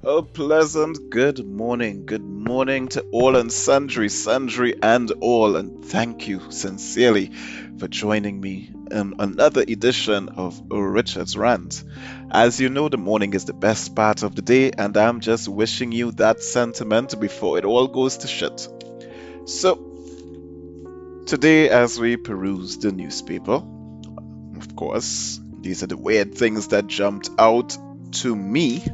A pleasant good morning to all and sundry and all, and thank you sincerely for joining me in another edition of Richard's Rant. As you know, the morning is the best part of the day, and I'm just wishing you that sentiment before it all goes to shit. So, today, as we peruse the newspaper, of course, these are the weird things that jumped out to me.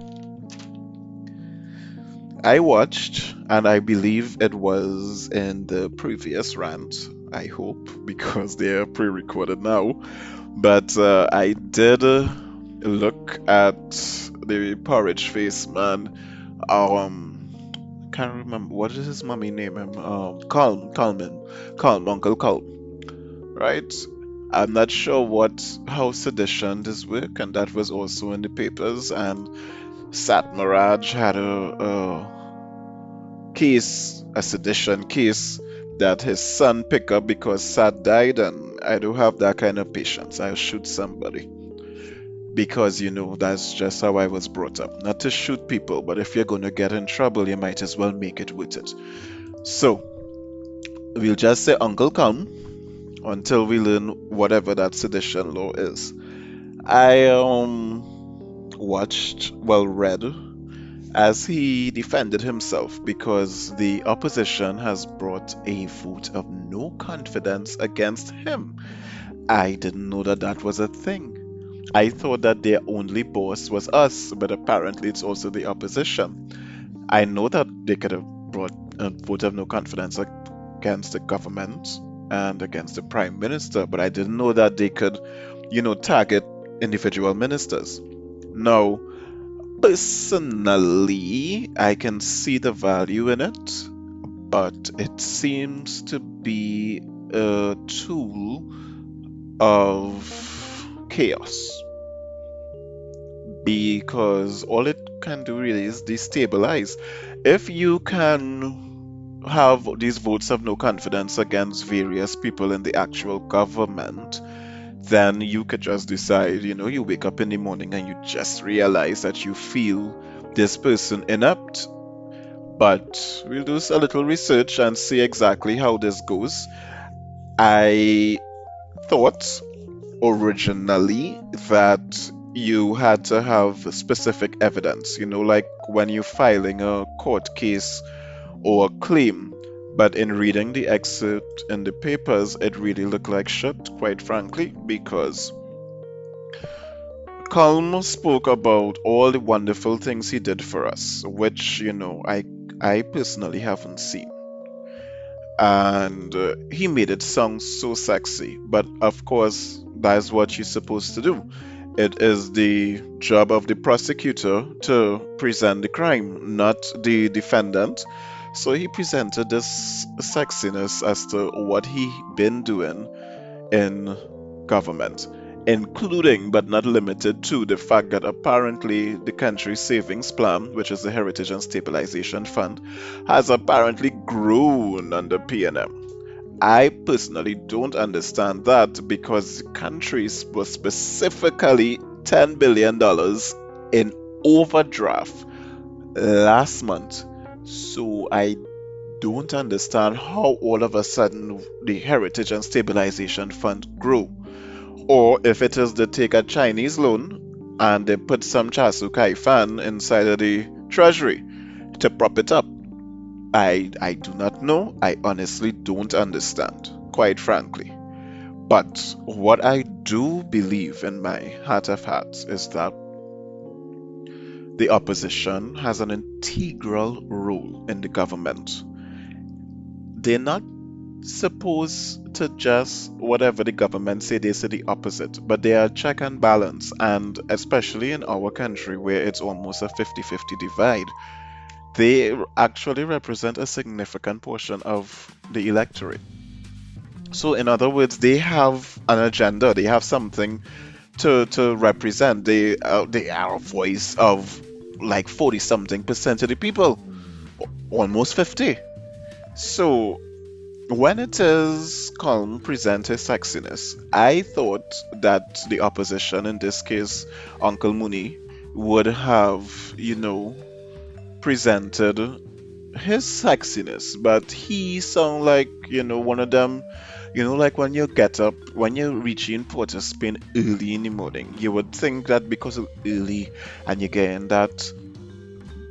I watched, and I believe it was in the previous rant, I hope, because they're pre recorded now. But I did look at the porridge face man. Can't remember what is his mummy name him. Calm, Uncle Calm, right? I'm not sure what how sedition this work, and that was also in the papers. And Sat Mirage had a sedition case that his son picked up because Sad died, and I don't have that kind of patience. I'll shoot somebody because that's just how I was brought up. Not to shoot people, but if you're gonna get in trouble, you might as well make it with it. So we'll just say Uncle Come until we learn whatever that sedition law is. I read as he defended himself because the opposition has brought a vote of no confidence against him. I didn't know that that was a thing. I thought that their only boss was us, but apparently it's also the opposition. I know that they could have brought a vote of no confidence against the government and against the prime minister, but I didn't know that they could, target individual ministers. Now, personally, I can see the value in it, but it seems to be a tool of chaos because all it can do really is destabilize. If you can have these votes of no confidence against various people in the actual government, then you could just decide, you wake up in the morning and you just realize that you feel this person inept. But we'll do a little research and see exactly how this goes. I thought originally that you had to have specific evidence, like when you're filing a court case or a claim. But in reading the excerpt in the papers, it really looked like shit, quite frankly, because Calm spoke about all the wonderful things he did for us, which, I personally haven't seen. And he made it sound so sexy, but of course, that's what you're supposed to do. It is the job of the prosecutor to present the crime, not the defendant. So he presented this sexiness as to what he been doing in government, including but not limited to the fact that apparently the country's savings plan, which is the Heritage and Stabilization Fund, has apparently grown under PNM. I personally don't understand that because the country was specifically $10 billion in overdraft last month. So I don't understand how all of a sudden the Heritage and Stabilization Fund grew. Or if it is they take a Chinese loan and they put some Chasukai fan inside of the treasury to prop it up. I do not know. I honestly don't understand, quite frankly. But what I do believe in my heart of hearts is that the opposition has an integral role in the government. They're not supposed to just whatever the government say, they say the opposite, but they are check and balance, and especially in our country where it's almost a 50-50 divide, they actually represent a significant portion of the electorate. So in other words, they have an agenda, they have something to represent. They are a voice of like 40 something percent of the people, almost 50. So when it is Calm present his sexiness, I thought that the opposition, in this case Uncle Mooney, would have, presented his sexiness, but he sound like, one of them, like when you get up, when you're reaching Port of Spain early in the morning, you would think that because it's early and you're getting that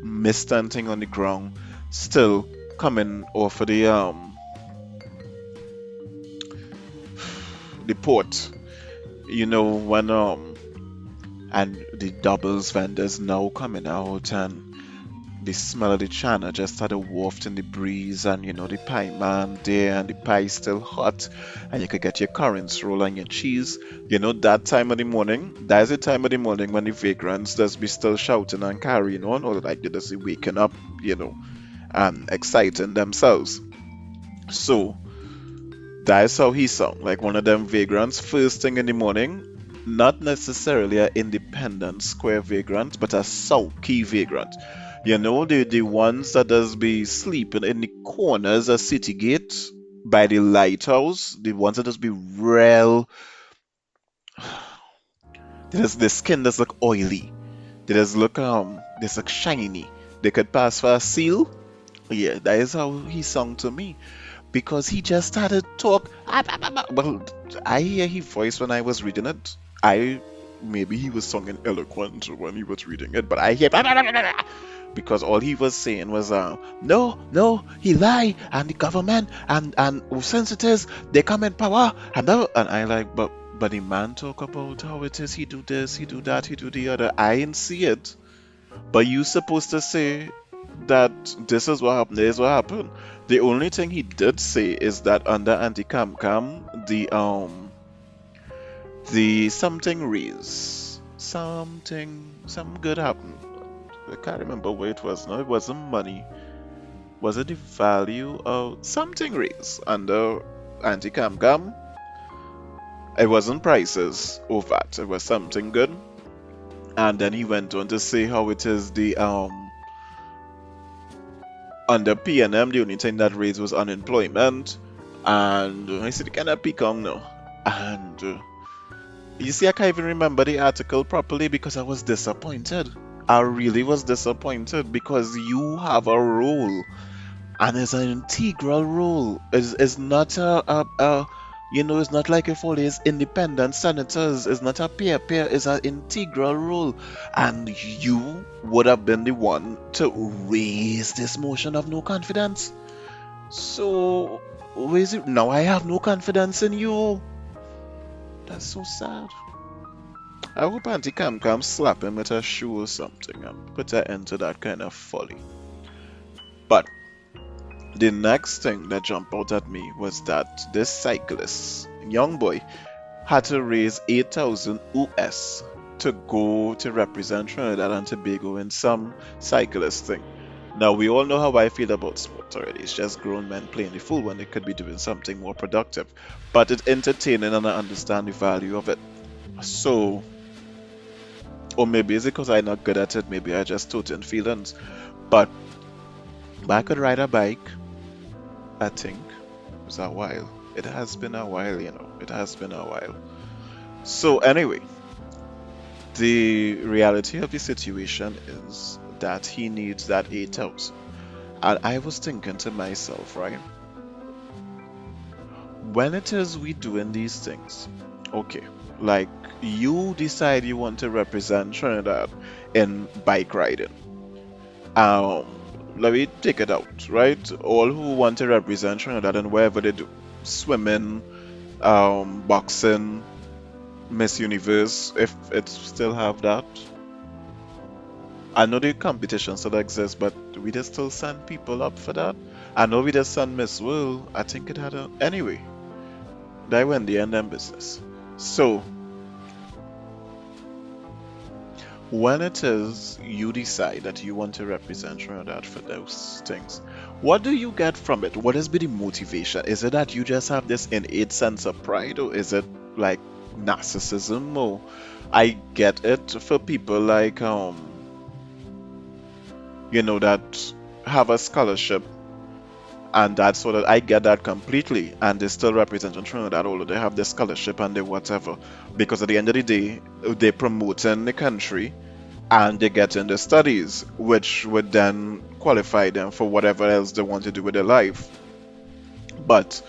mist and thing on the ground, still coming off of the port, when and the doubles vendors now coming out, and the smell of the china just started wafting the breeze, and the pie man there, and the pie still hot, and you could get your currants roll and your cheese. That time of the morning, that's the time of the morning when the vagrants does be still shouting and carrying on, or like they just be waking up, and exciting themselves. So that's how he sound, like one of them vagrants first thing in the morning. Not necessarily an independent square vagrant, but a sulky vagrant. The ones that does be sleeping in the corners of City Gate by the lighthouse, the ones that does be real, the skin does look oily. They just look shiny. They could pass for a seal. Yeah, that is how he sound to me. Because he just started talk. Well, I hear his voice when I was reading it. Maybe he was singing eloquent when he was reading it, but I hear because all he was saying was no, he lie, and the government and since it is they come in power, and I like, but the man talk about how it is, he do this, he do that, he do the other. I didn't see it, but you supposed to say that this is what happened, this is what happened. The only thing he did say is that under anti-cam cam, the something raise, some good happened. I can't remember what it was. No, it wasn't money. Was it the value of something raise under anti-cam cam? It wasn't prices or that. It was something good. And then he went on to say how it is the under PNM, the only thing that raised was unemployment. And I said, you cannot pick on now. And you see, I can't even remember the article properly because I was disappointed. I really was disappointed because you have a role, and it's an integral role. It's not it's not like if all these independent senators. It's not a peer. It's an integral role, and you would have been the one to raise this motion of no confidence. So, where is it now? I have no confidence in you. That's so sad. I hope Auntie Cam Cam slap him with a shoe or something and put an end to that kind of folly. But the next thing that jumped out at me was that this cyclist, young boy, had to raise 8,000 US to go to represent Trinidad and Tobago in some cyclist thing. Now, we all know how I feel about sports already. It's just grown men playing the fool when they could be doing something more productive. But it's entertaining and I understand the value of it. So, or maybe it's because I'm not good at it, maybe I just tote in feelings. But I could ride a bike, I think. It was a while. It has been a while, It has been a while. So anyway, the reality of the situation is that he needs that 8,000. And I was thinking to myself, right? When it is we doing these things, okay, like you decide you want to represent Trinidad in bike riding. Let me take it out, right? All who want to represent Trinidad in wherever they do, swimming, boxing, Miss Universe, if it still have that. I know the competition still exists, but we just still send people up for that. I know we just send Miss World. I think it had a anyway. That went the end business. So when it is you decide that you want to represent Trinidad for those things, what do you get from it? What has been the motivation? Is it that you just have this innate sense of pride, or is it like narcissism? Or I get it for people like that have a scholarship, and that's sort of, I get that completely, and they still represent Trinidad, although they have the scholarship and they whatever, because at the end of the day they're promoting the country and they get into studies, which would then qualify them for whatever else they want to do with their life. But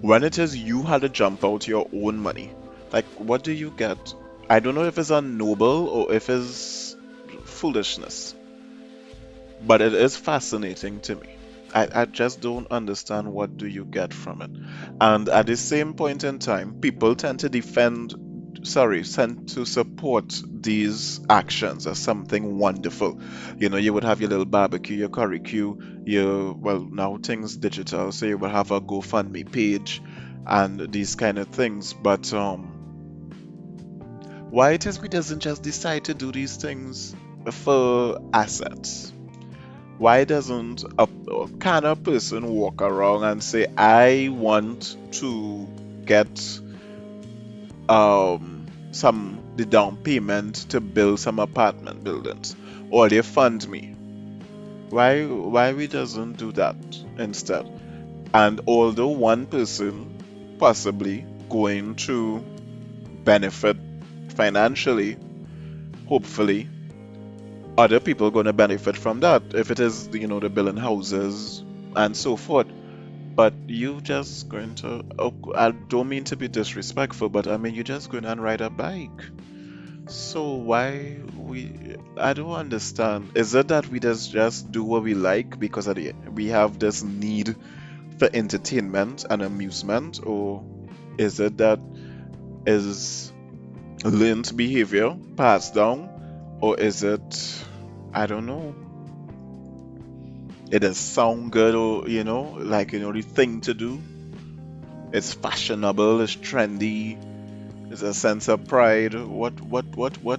when it is you had to jump out your own money, like what do you get? I don't know if it's unnoble or if it's foolishness, but it is fascinating to me. I just don't understand what do you get from it. And at the same point in time, people tend to tend to support these actions as something wonderful. You know, you would have your little barbecue, your curricue, well, now things digital, so you would have a GoFundMe page and these kind of things. But why it is we doesn't just decide to do these things for assets? Why doesn't can a person walk around and say, I want to get some the down payment to build some apartment buildings, or they fund me? Why we doesn't do that instead? And although one person possibly going to benefit financially, hopefully other people going to benefit from that if it is, the building houses and so forth. But you just going to, oh, I don't mean to be disrespectful, but I mean you just going and ride a bike. So why I don't understand. Is it that we just do what we like because we have this need for entertainment and amusement, or is it that is learned behavior passed down, or is it, I don't know, it does sound good, or like the thing to do? It's fashionable, it's trendy, it's a sense of pride. What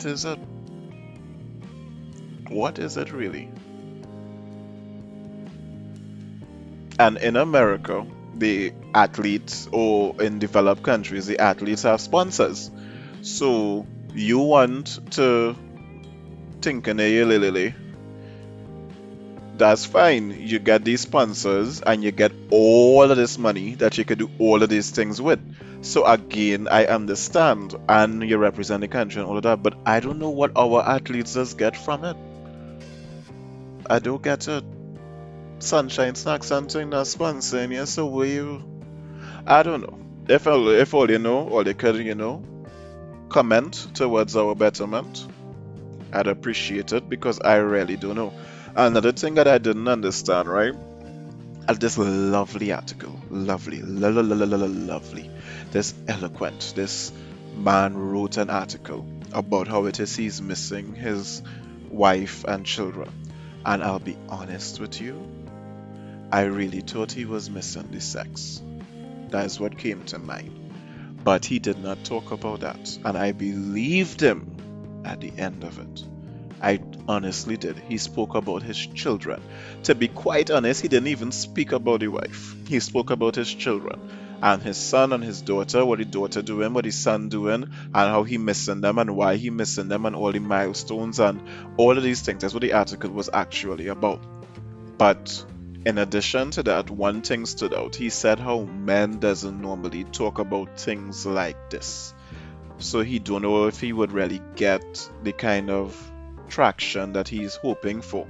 is it? What is it really? And in America, the athletes, or in developed countries, the athletes have sponsors. So you want to think in a lily, that's fine. You get these sponsors and you get all of this money that you could do all of these things with. So again, I understand, and you represent the country and all of that, but I don't know what our athletes just get from it. I don't get it. Sunshine Snacks something that's sponsoring you, so will you? I don't know. If all all they could, comment towards our betterment, I'd appreciate it because I really don't know. Another thing that I didn't understand, right? This lovely article, lovely, lovely, this eloquent, this man wrote an article about how it is he's missing his wife and children. And I'll be honest with you, I really thought he was missing the sex. That is what came to mind. But he did not talk about that, and I believed him at the end of it. I honestly did. He spoke about his children. To be quite honest, he didn't even speak about the wife. He spoke about his children and his son and his daughter, what the daughter doing, what the son doing, and how he missing them and why he missing them and all the milestones and all of these things. That's what the article was actually about. But in addition to that, one thing stood out. He said how men doesn't normally talk about things like this. So he don't know if he would really get the kind of traction that he's hoping for.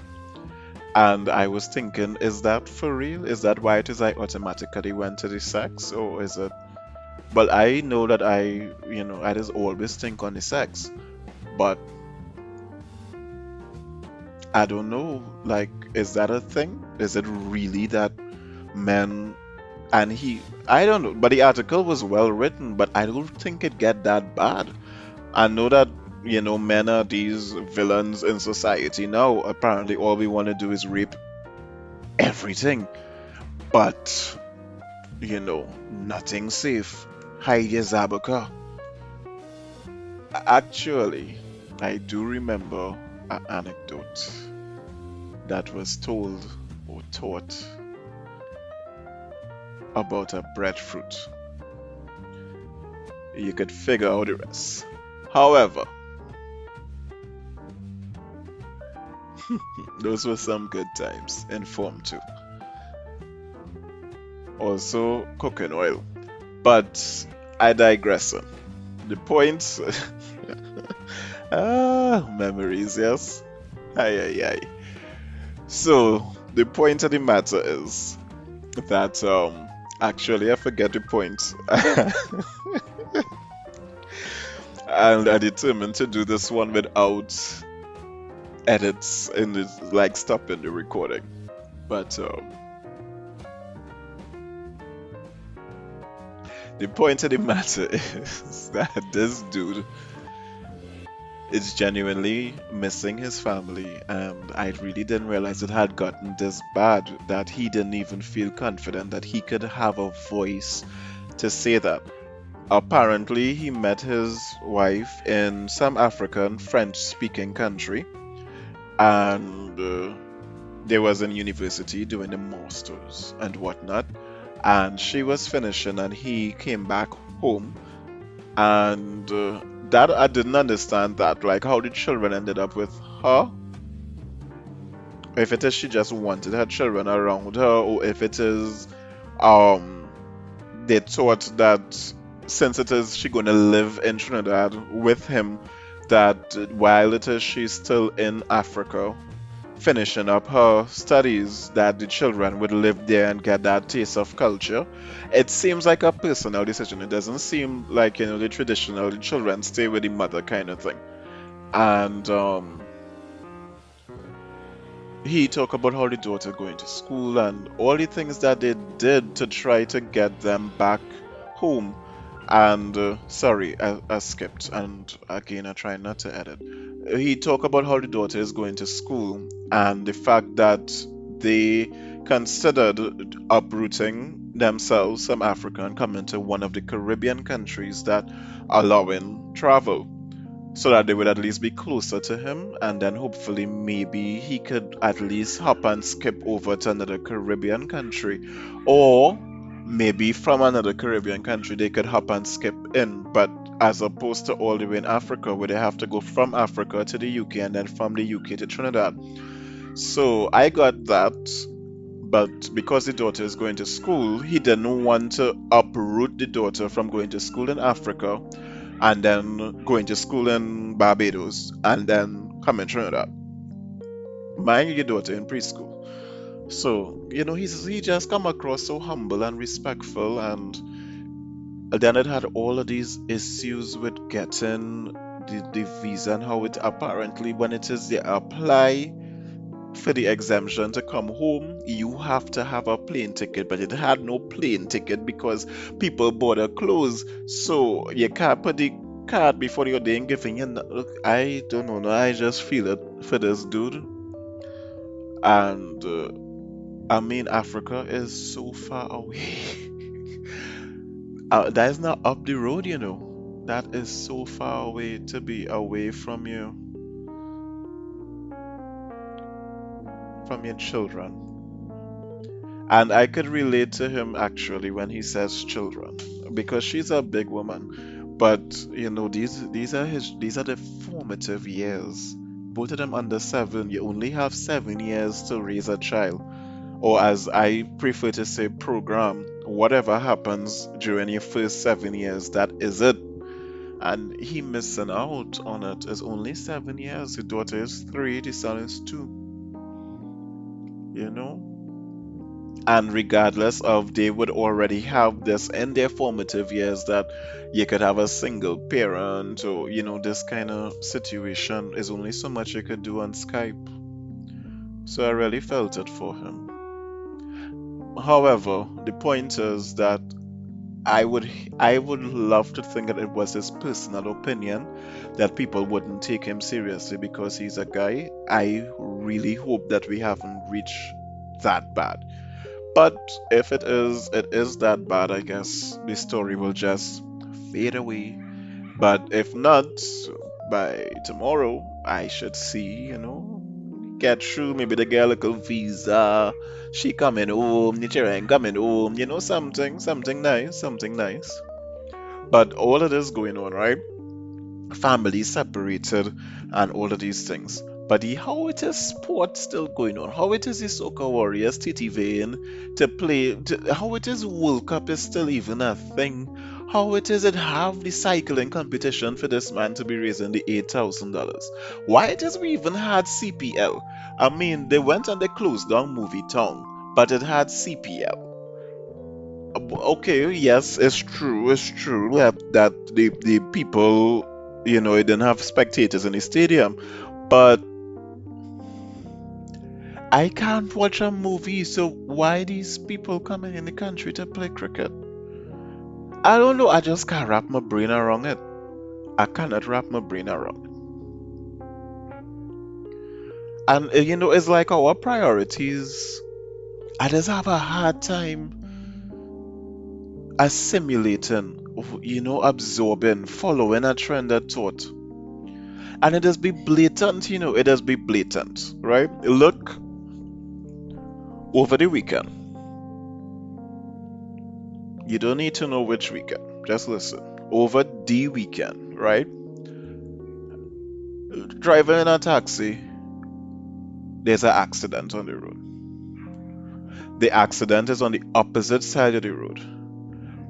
And I was thinking, is that for real? Is that why it is I automatically went to the sex? Or is it? But I know that I just always think on the sex. But I don't know, like, is that a thing? Is it really that men and I don't know, but the article was well written, but I don't think it get that bad. I know that, men are these villains in society now. Apparently, all we want to do is rape everything. But, nothing safe. Hide your Zabuka. Actually, I do remember an anecdote that was told or taught about a breadfruit. You could figure out the rest. However, those were some good times in Form 2. Also, cooking oil. But I digress. The point. Memories, yes. Ay, ay, ay. So, the point of the matter is that, actually, I forget the point. And I determined to do this one without edits and it's like stopping the recording. But, the point of the matter is that this dude is genuinely missing his family, and I really didn't realize it had gotten this bad that he didn't even feel confident that he could have a voice to say that. Apparently, he met his wife in some African French speaking country, and they was in university doing a master's and whatnot. And she was finishing, and he came back home, and that I didn't understand that. Like, how the children ended up with her. If it is she just wanted her children around her, or if it is um they thought that since it is she gonna live in Trinidad with him, that while it is she's still in Africa finishing up her studies, that the children would live there and get that taste of culture. It seems like a personal decision. It doesn't seem like, the traditional the children stay with the mother kind of thing. And he talked about how the daughter going to school and all the things that they did to try to get them back home. And sorry, I skipped. And again, I try not to edit. He talked about how the daughter is going to school and the fact that they considered uprooting themselves from Africa and coming to one of the Caribbean countries that allowing travel so that they would at least be closer to him, and then hopefully maybe he could at least hop and skip over to another Caribbean country, or maybe from another Caribbean country they could hop and skip in, but as opposed to all the way in Africa where they have to go from Africa to the UK and then from the UK to Trinidad. So I got that, but because the daughter is going to school, he didn't want to uproot the daughter from going to school in Africa and then going to school in Barbados and then come in Trinidad. Mind your daughter in preschool. So, he just come across so humble and respectful, and then it had all of these issues with getting the visa and how it apparently when it is they apply for the exemption to come home, you have to have a plane ticket, but it had no plane ticket because people bought their clothes. So you can't put the card before you're there and giving you. Look, I don't know. I just feel it for this dude. And I mean, Africa is so far away. That is not up the road. That is so far away to be away from your children. And I could relate to him actually when he says children, because she's a big woman. But these are the formative years. Both of them under 7. You only have 7 years to raise a child. Or as I prefer to say, program. Whatever happens during your first 7 years, that is it. And he missing out on it. It's only 7 years. The daughter is 3, the son is 2. You know? And regardless of they would already have this in their formative years that you could have a single parent or this kind of situation is only so much you could do on Skype. So I really felt it for him. However, the point is that I would love to think that it was his personal opinion that people wouldn't take him seriously because he's a guy. I really hope that we haven't reached that bad. But if it is that bad, I guess the story will just fade away. But if not, by tomorrow, I should see, get through. Maybe the girl little visa, she coming home, the children coming home, something nice, something nice. But all of this going on, right? Family separated and all of these things. But how it is sport still going on, how it is the Soccer Warriors TTVing to play, how it is World Cup is still even a thing, How it is it have the cycling competition for this man to be raising the $8,000? Why it is we even had CPL? I mean, they went and they closed down Movie Town, but it had CPL. Okay, yes, it's true that the people, it didn't have spectators in the stadium, but I can't watch a movie, so why these people coming in the country to play cricket? I don't know, I just can't wrap my brain around it. I cannot wrap my brain around it. And it's like our priorities. I just have a hard time assimilating, absorbing, following a trend of thought. And it just be blatant, it just be blatant, right? Look, over the weekend, you don't need to know which weekend, just listen. Over the weekend, right? Driving in a taxi, there's an accident on the road. The accident is on the opposite side of the road,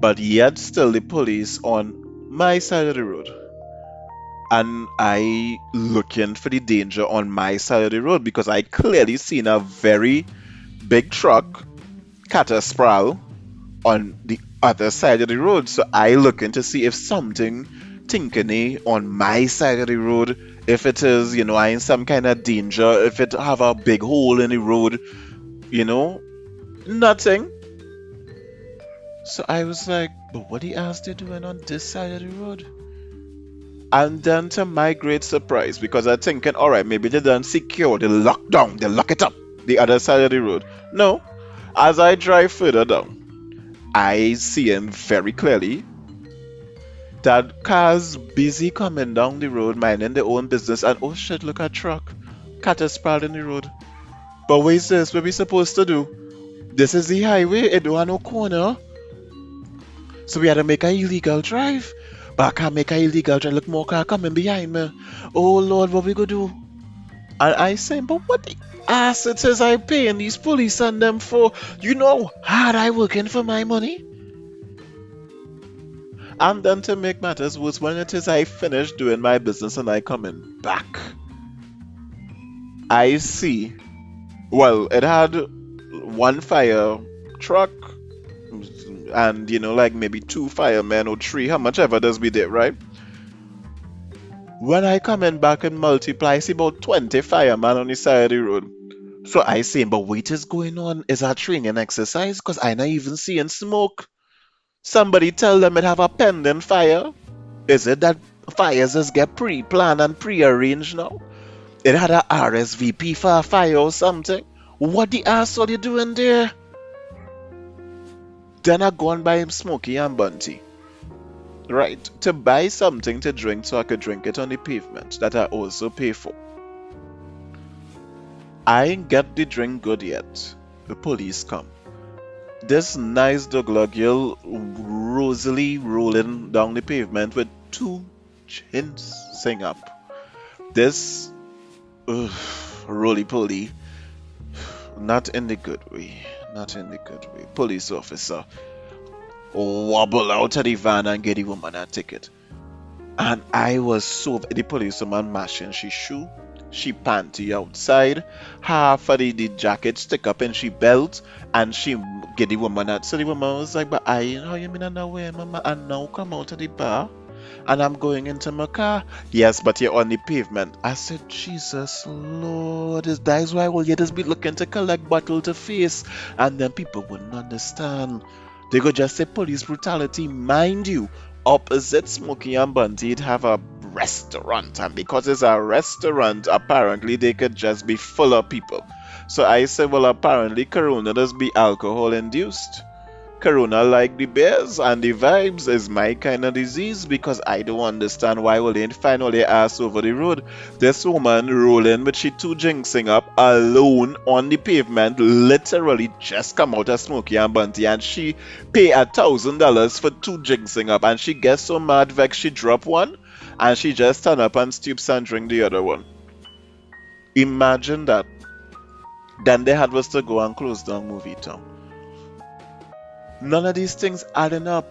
but yet still the police on my side of the road. And I looking for the danger on my side of the road because I clearly seen a very big truck catasparal on the other side of the road. So I looking to see if something tinkany on my side of the road, if it is, I in some kind of danger, if it have a big hole in the road, you know, nothing. So I was like, but what the else they doing on this side of the road? And then to my great surprise, because I thinking, all right, maybe they done secure, they lock down, they lock it up, the other side of the road. No, as I drive further down, I see him very clearly that cars busy coming down the road, minding their own business, and oh shit, look at truck, catasparal in the road. But what is this? What we supposed to do? This is the highway, it don't have no corner. So we had to make a illegal drive. But I can't make a illegal drive. Look, more car coming behind me. Oh Lord, what we gonna do? And I say, but what the ass it is I paying these police and them for? You know how hard I working for my money? And then to make matters worse, when it is I finish doing my business and I coming back, I see, well, it had one fire truck and like maybe two firemen or three, how much ever does we did, right? When I coming back and multiply, I see about 20 firemen on the side of the road. So I say, but what is going on? Is that training exercise? Because I not even seeing smoke. Somebody tell them it have a pending fire. Is it that fires just get pre-planned and pre-arranged now? It had a RSVP for a fire or something. What the ass are you doing there? Then I go and buy him Smokey and Bunty. Right? To buy something to drink so I could drink it on the pavement that I also pay for. I ain't get the drink good yet. The police come. This nice Douglas girl rosily rolling down the pavement with two chins sing up. This roly-poly, not in the good way. Not in the good way. Police officer wobble out of the van and get the woman a ticket. And I was so the policewoman mashing she shoe, she panty outside, half of the jacket stick up in she belt, and she get the woman out. So the woman was like, but how you mean I know where mama and now come out of the bar and I'm going into my car? Yes, but you're on the pavement. I said, Jesus Lord, that is why will you just be looking to collect bottle to face, and then people wouldn't understand. They could just say police brutality. Mind you, opposite Smokey and Bunty, it have a restaurant, and because it's a restaurant, apparently they could just be full of people. So I said, well, apparently Corona does be alcohol induced. Corona like the beers and the vibes is my kind of disease, because I don't understand why will they find all their ass over the road. This woman rolling with she two jinxing up alone on the pavement, literally just come out of Smokey and Bunty, and she pay $1,000 for two jinxing up, and she gets so mad vex she drop one and she just stand up and stoops and drink the other one. Imagine that. Then they had was to go and close down Movie Town. None of these things adding up.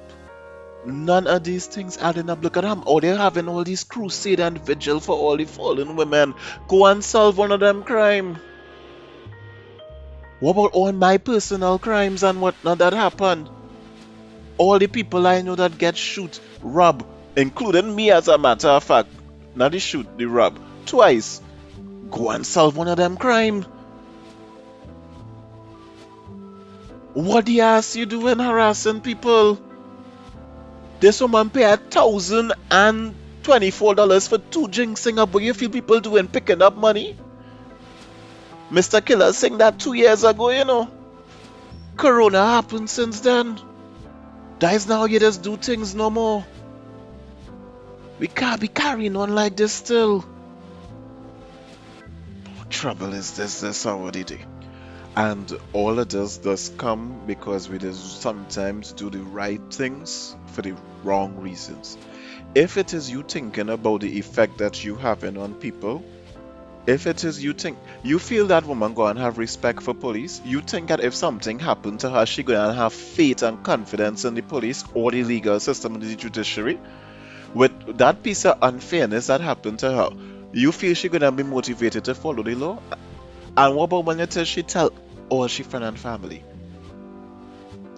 None of these things adding up. Look at them. Oh, they're having all these crusade and vigil for all the fallen women. Go and solve one of them crime. What about all my personal crimes and whatnot that happen? All the people I know that get shoot, rob, including me as a matter of fact. Not the shoot, the rob. Twice. Go and solve one of them crime. What the ass you doing harassing people? There's someone pay $1,024 for two drinks Singapore. You feel people doing picking up money? Mr. Killer sing that 2 years ago, you know. Corona happened since then. That is now you just do things no more. We can't be carrying on like this still. Trouble is this already. And all of this does come because we just sometimes do the right things for the wrong reasons. If it is you thinking about the effect that you having on people, if it is you feel that woman gonna have respect for police, you think that if something happened to her, she gonna have faith and confidence in the police or the legal system and the judiciary. With that piece of unfairness that happened to her, you feel she gonna be motivated to follow the law? And what about when you tell she tell all she friend and family?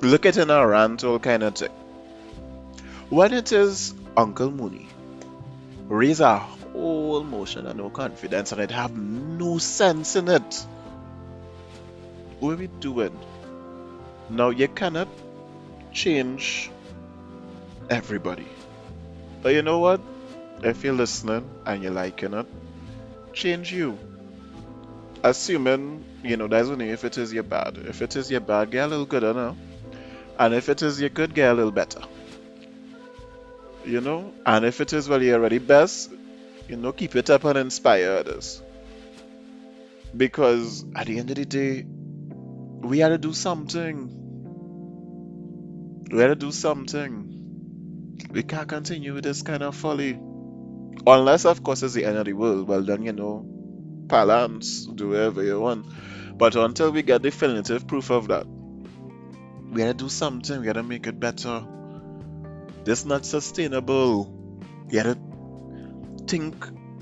Look at in a rant, all kind of thing. When it is Uncle Mooney, raise a whole motion and no confidence and it have no sense in it. What are we doing? Now you cannot change everybody. But you know what? If you're listening and you're liking it, change you. Assuming, that's only if it is your bad. If it is your bad, get a little good now. And if it is your good, get a little better. And if it is, well, you're already best, keep it up and inspire others. Because at the end of the day, we had to do something. We had to do something. We can't continue with this kind of folly. Unless, of course, it's the end of the world. Well, then, balance, do whatever you want. But until we get definitive proof of that, we gotta do something. We gotta make it better. This is not sustainable. You gotta think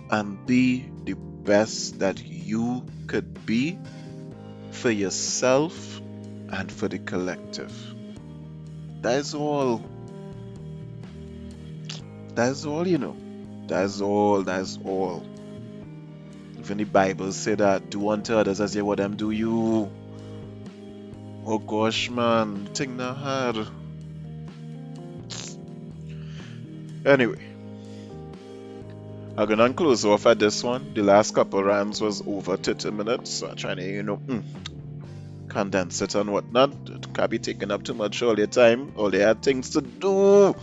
and be the best that you could be for yourself and for the collective. That is all. That is all, That is all. That is all. Even the Bible say that do unto others as you would them do you. Oh gosh, man, think not hard. Anyway, I'm gonna close off at this one. The last couple rants was over 30 minutes, so I'm trying to, condense it and whatnot. It can't be taking up too much all your time. All they had things to do.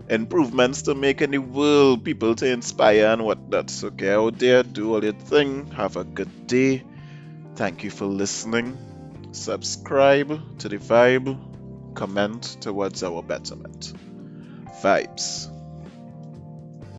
Improvements to make in the world, people to inspire and whatnot. So get out there, do all your thing. Have a good day. Thank you for listening. Subscribe to the vibe. Comment towards our betterment. Vibes.